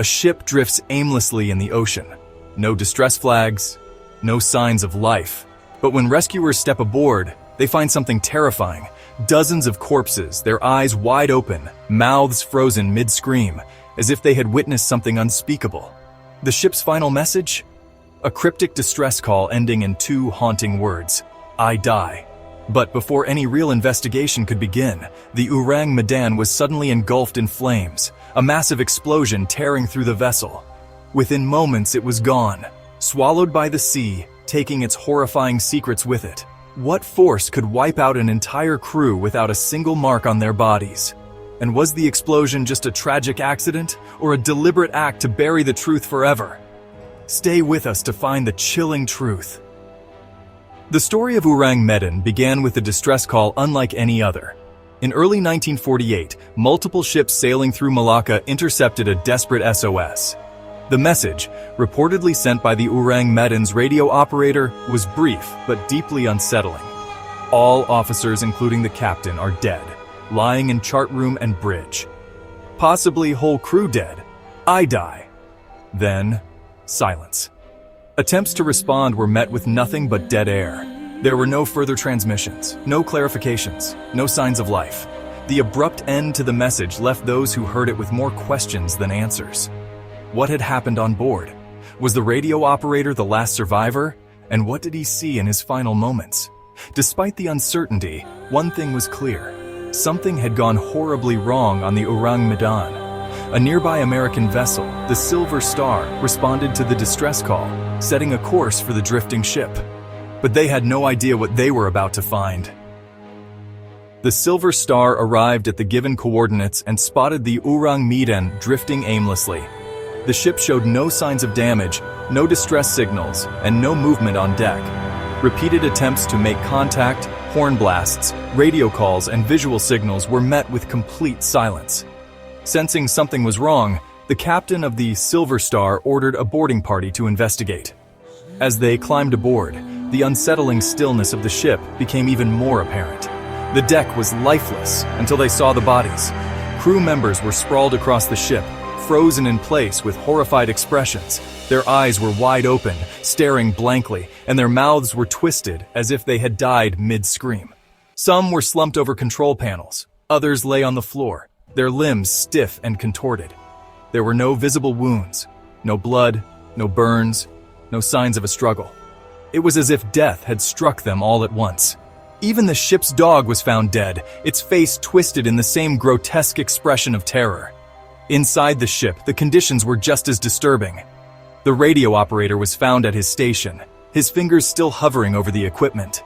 A ship drifts aimlessly in the ocean. No distress flags, no signs of life. But when rescuers step aboard, they find something terrifying. Dozens of corpses, their eyes wide open, mouths frozen mid-scream, as if they had witnessed something unspeakable. The ship's final message? A cryptic distress call ending in two haunting words, "I die." But before any real investigation could begin, the Ourang Medan was suddenly engulfed in flames, a massive explosion tearing through the vessel. Within moments it was gone, swallowed by the sea, taking its horrifying secrets with it. What force could wipe out an entire crew without a single mark on their bodies? And was the explosion just a tragic accident, or a deliberate act to bury the truth forever? Stay with us to find the chilling truth. The story of Ourang Medan began with a distress call unlike any other. In early 1948, multiple ships sailing through Malacca intercepted a desperate SOS. The message, reportedly sent by the Ourang Medan's radio operator, was brief but deeply unsettling. All officers, including the captain, are dead, lying in chart room and bridge. Possibly whole crew dead. I die. Then, silence. Attempts to respond were met with nothing but dead air. There were no further transmissions, no clarifications, no signs of life. The abrupt end to the message left those who heard it with more questions than answers. What had happened on board? Was the radio operator the last survivor? And what did he see in his final moments? Despite the uncertainty, one thing was clear. Something had gone horribly wrong on the Ourang Medan. A nearby American vessel, the Silver Star, responded to the distress call, setting a course for the drifting ship. But they had no idea what they were about to find. The Silver Star arrived at the given coordinates and spotted the Ourang Medan drifting aimlessly. The ship showed no signs of damage, no distress signals, and no movement on deck. Repeated attempts to make contact, horn blasts, radio calls, and visual signals were met with complete silence. Sensing something was wrong, the captain of the Silver Star ordered a boarding party to investigate. As they climbed aboard, the unsettling stillness of the ship became even more apparent. The deck was lifeless until they saw the bodies. Crew members were sprawled across the ship, frozen in place with horrified expressions. Their eyes were wide open, staring blankly, and their mouths were twisted as if they had died mid-scream. Some were slumped over control panels, others lay on the floor, their limbs stiff and contorted. There were no visible wounds, no blood, no burns, no signs of a struggle. It was as if death had struck them all at once. Even the ship's dog was found dead, its face twisted in the same grotesque expression of terror. Inside the ship, the conditions were just as disturbing. The radio operator was found at his station, his fingers still hovering over the equipment.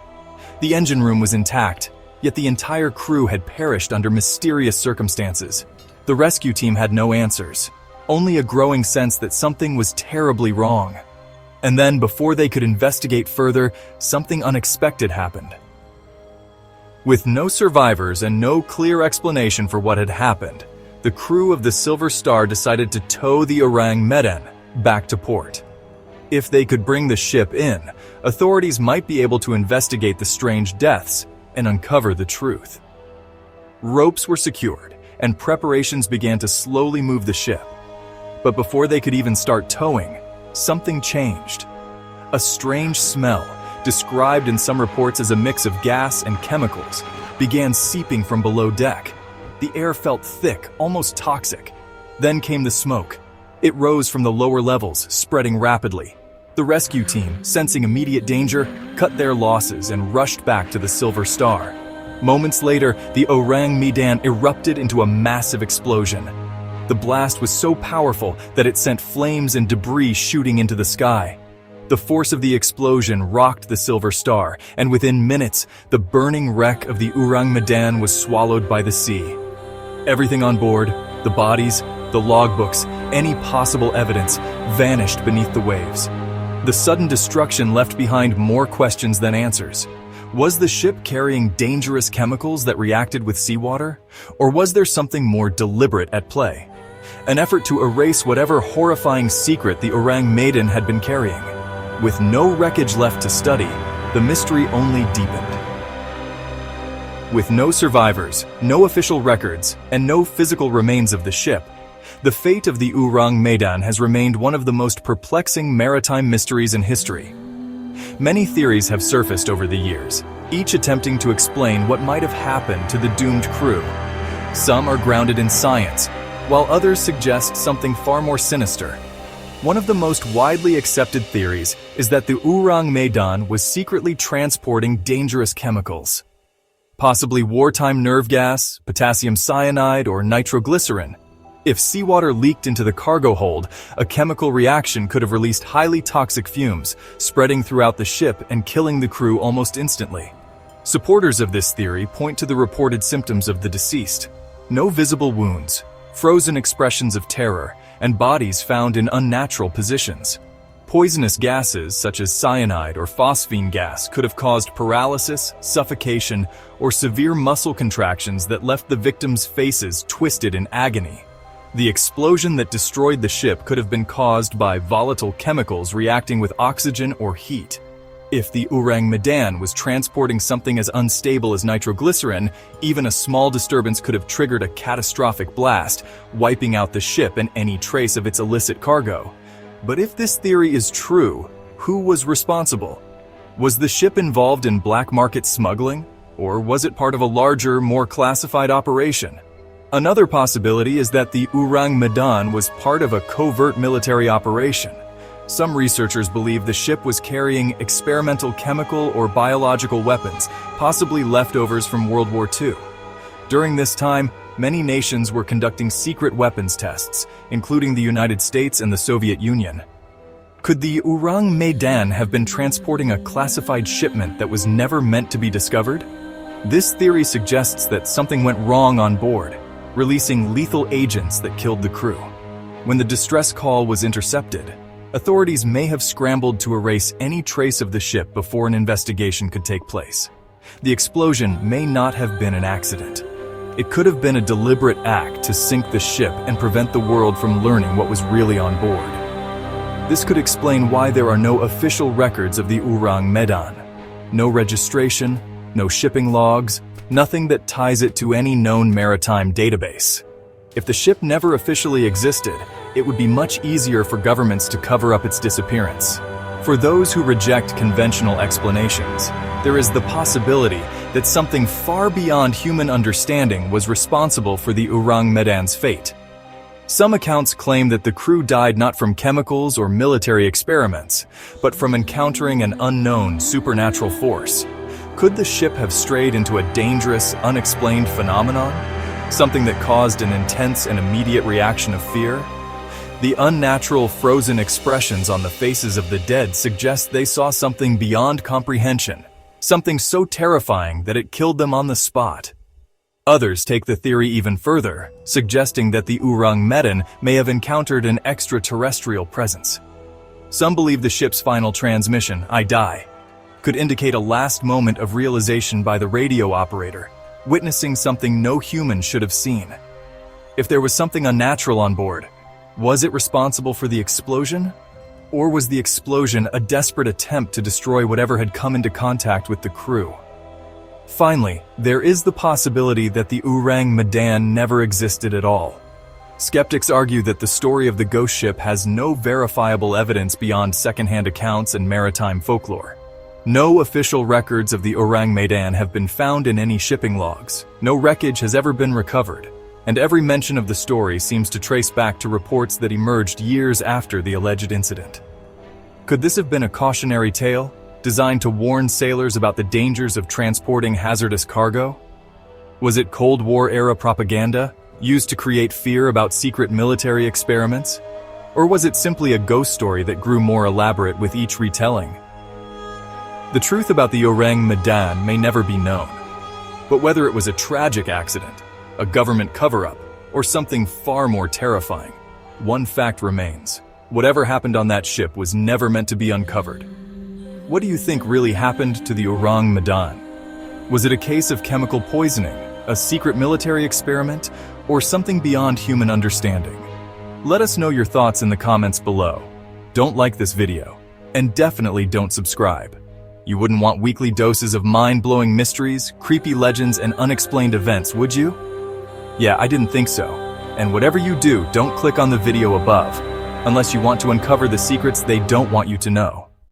The engine room was intact, yet the entire crew had perished under mysterious circumstances. The rescue team had no answers, only a growing sense that something was terribly wrong. And then, before they could investigate further, something unexpected happened. With no survivors and no clear explanation for what had happened, the crew of the Silver Star decided to tow the Ourang Medan back to port. If they could bring the ship in, authorities might be able to investigate the strange deaths and uncover the truth. Ropes were secured, and preparations began to slowly move the ship. But before they could even start towing, something changed. A strange smell, described in some reports as a mix of gas and chemicals, began seeping from below deck. The air felt thick, almost toxic. Then came the smoke. It rose from the lower levels, spreading rapidly. The rescue team, sensing immediate danger, cut their losses and rushed back to the Silver Star. Moments later, the Ourang Medan erupted into a massive explosion. The blast was so powerful that it sent flames and debris shooting into the sky. The force of the explosion rocked the Silver Star, and within minutes, the burning wreck of the Ourang Medan was swallowed by the sea. Everything on board, the bodies, the logbooks, any possible evidence, vanished beneath the waves. The sudden destruction left behind more questions than answers. Was the ship carrying dangerous chemicals that reacted with seawater? Or was there something more deliberate at play? An effort to erase whatever horrifying secret the Ourang Medan had been carrying. With no wreckage left to study, the mystery only deepened. With no survivors, no official records, and no physical remains of the ship, The fate of the Ourang Medan has remained one of the most perplexing maritime mysteries in history. Many theories have surfaced over the years, each attempting to explain what might have happened to the doomed crew. Some are grounded in science, while others suggest something far more sinister. One of the most widely accepted theories is that the Ourang Medan was secretly transporting dangerous chemicals. Possibly wartime nerve gas, potassium cyanide, or nitroglycerin. If seawater leaked into the cargo hold, a chemical reaction could have released highly toxic fumes, spreading throughout the ship and killing the crew almost instantly. Supporters of this theory point to the reported symptoms of the deceased. No visible wounds, frozen expressions of terror, and bodies found in unnatural positions. Poisonous gases such as cyanide or phosphine gas could have caused paralysis, suffocation, or severe muscle contractions that left the victims' faces twisted in agony. The explosion that destroyed the ship could have been caused by volatile chemicals reacting with oxygen or heat. If the Ourang Medan was transporting something as unstable as nitroglycerin, even a small disturbance could have triggered a catastrophic blast, wiping out the ship and any trace of its illicit cargo. But if this theory is true, who was responsible? Was the ship involved in black market smuggling, or was it part of a larger, more classified operation? Another possibility is that the Ourang Medan was part of a covert military operation. Some researchers believe the ship was carrying experimental chemical or biological weapons, possibly leftovers from World War II. During this time, many nations were conducting secret weapons tests, including the United States and the Soviet Union. Could the Ourang Medan have been transporting a classified shipment that was never meant to be discovered? This theory suggests that something went wrong on board, releasing lethal agents that killed the crew. When the distress call was intercepted, authorities may have scrambled to erase any trace of the ship before an investigation could take place. The explosion may not have been an accident. It could have been a deliberate act to sink the ship and prevent the world from learning what was really on board. This could explain why there are no official records of the Ourang Medan. No registration, no shipping logs, nothing that ties it to any known maritime database. If the ship never officially existed, it would be much easier for governments to cover up its disappearance. For those who reject conventional explanations, there is the possibility that something far beyond human understanding was responsible for the Ourang Medan's fate. Some accounts claim that the crew died not from chemicals or military experiments, but from encountering an unknown supernatural force. Could the ship have strayed into a dangerous, unexplained phenomenon? Something that caused an intense and immediate reaction of fear? The unnatural, frozen expressions on the faces of the dead suggest they saw something beyond comprehension, something so terrifying that it killed them on the spot. Others take the theory even further, suggesting that the Ourang Medan may have encountered an extraterrestrial presence. Some believe the ship's final transmission, "I die," could indicate a last moment of realization by the radio operator, witnessing something no human should have seen. If there was something unnatural on board, was it responsible for the explosion? Or was the explosion a desperate attempt to destroy whatever had come into contact with the crew? Finally, there is the possibility that the Ourang Medan never existed at all. Skeptics argue that the story of the ghost ship has no verifiable evidence beyond secondhand accounts and maritime folklore. No official records of the Ourang Medan have been found in any shipping logs. No wreckage has ever been recovered, and every mention of the story seems to trace back to reports that emerged years after the alleged incident. Could this have been a cautionary tale, designed to warn sailors about the dangers of transporting hazardous cargo? Was it Cold War-era propaganda, used to create fear about secret military experiments? Or was it simply a ghost story that grew more elaborate with each retelling? The truth about the Ourang Medan may never be known, but whether it was a tragic accident, a government cover-up, or something far more terrifying, one fact remains. Whatever happened on that ship was never meant to be uncovered. What do you think really happened to the Ourang Medan? Was it a case of chemical poisoning, a secret military experiment, or something beyond human understanding? Let us know your thoughts in the comments below. Don't like this video, and definitely don't subscribe. You wouldn't want weekly doses of mind-blowing mysteries, creepy legends, and unexplained events, would you? Yeah, I didn't think so. And whatever you do, don't click on the video above, unless you want to uncover the secrets they don't want you to know.